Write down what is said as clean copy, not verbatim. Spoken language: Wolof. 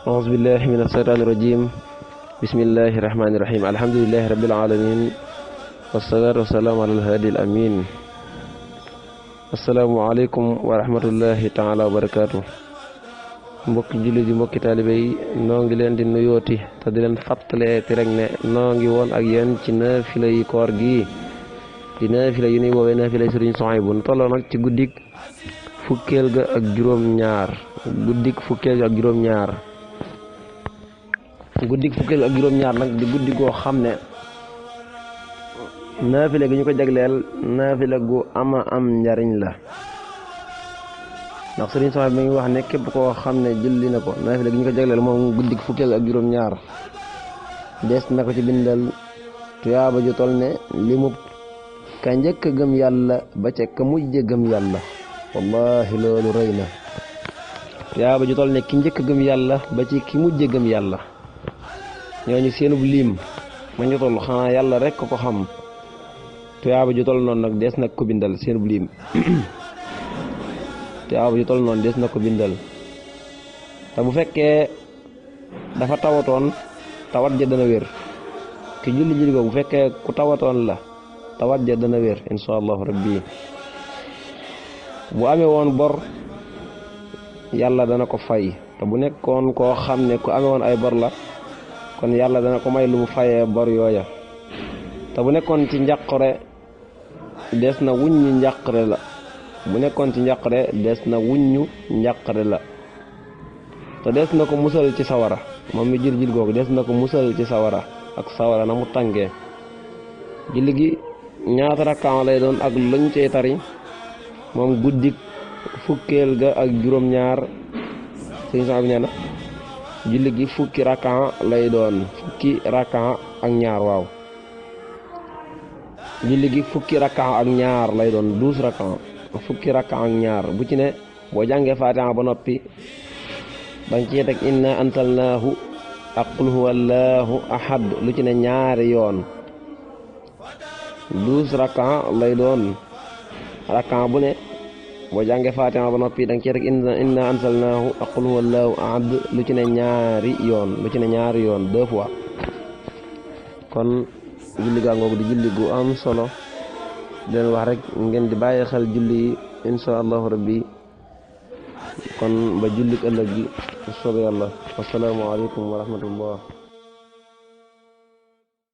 أعوذ بالله من الشيطان الرجيم. بسم الله الرحمن الرحيم. الحمد لله رب العالمين والصلاة والسلام على الهادي الأمين. السلام عليكم ورحمة الله تعالى وبركاته. mbokki jullit yi mbokki taalibe yi noo ngi leen di nuyooti te di leen fàttaleeti rek ne noo ngi woon ak yéen ci naafila yi koor gi di naafila yu ñuy woowee naafila Sëriñ Suhaybu bu tolloo nag ci guddik fukkeel ga ak juróom-ñaar guddik fukkeel ga ak juróom-ñaar guddik fukkeel ga ak juróom-ñaar nag di guddi goo xam ne naafila gi ñu ko jagleel naafila gu ama am njariñ la ndax Sëriñ Suhaybu mi ngi wax ne képp koo xam ne julli na ko naafila gi ñu ko jagleel moom guddik fukkeel ga ak juróom-ñaar des na ko ci bindal tuyaaba ju tol ne limub ka njëkk gëm yàlla ba ca ka mujj gëm yàlla. wallahi loolu rëy na tuyaaba ju tol ne ki njëkk gëm yàlla ba ci ki mujj gëm yàlla ñooñu seenub lim ma ñu toll xanaa yàlla rek ko xam tuyaaba ju tol noonu nag des na ko bindal seenub lim tuyaaba ju tol noonu des na ko bindal te bu fekkee dafa tawatoon tawat ja dana wér ki julli ko bu fekkee ku tawatoon la tawat ja dana wér insha allahu rabbi bu amee woon bor yàlla dana ko fay te bu nekkoon koo xam ne ku amee woon ay bor la kon yàlla dana ko may lu mu fayee bor yooya te bu nekkoon ci njàqare des na wuññu njàqare la bu nekkoon ci njàqare des na wuññu njàqare la te des na ko musal ci sawara moom mi jil googu des na ko musal ci sawara ak sawara na mu tàngee julli gi ñaata rakkaan lay doon ak luñ cey tari moom guddik fukkeel ga ak juróom-ñaar Sëriñ Suhaybu nee na julli gi fukki rakkaan lay doon fukki rakkaan ak ñaar waaw julli gi fukki rakkaan ak ñaar lay doon 12 rakkaan fukki rakkaan ak ñaar bu ci ne boo jàngee Faatiha ba noppi danga ci teg inna anzalnaahu ak qul huwallaahu ahad lu ci ne ñaari yoon 12 rakkaan lay doon rakkaan bu ne boo jàngee Faatiha ba noppi danga ci teg inna anzalnaahu ak qul huwallaahu ahad lu ci ne ñaari yoon 2 fois kon julli gaa ngoogu di julli gu am solo di leen wax rek ngeen di bàyyi xel julli yi insha allahu rabbi kon ba jullik ëllëg gi soobee yàlla assalaamu aleykum wa rahmatullah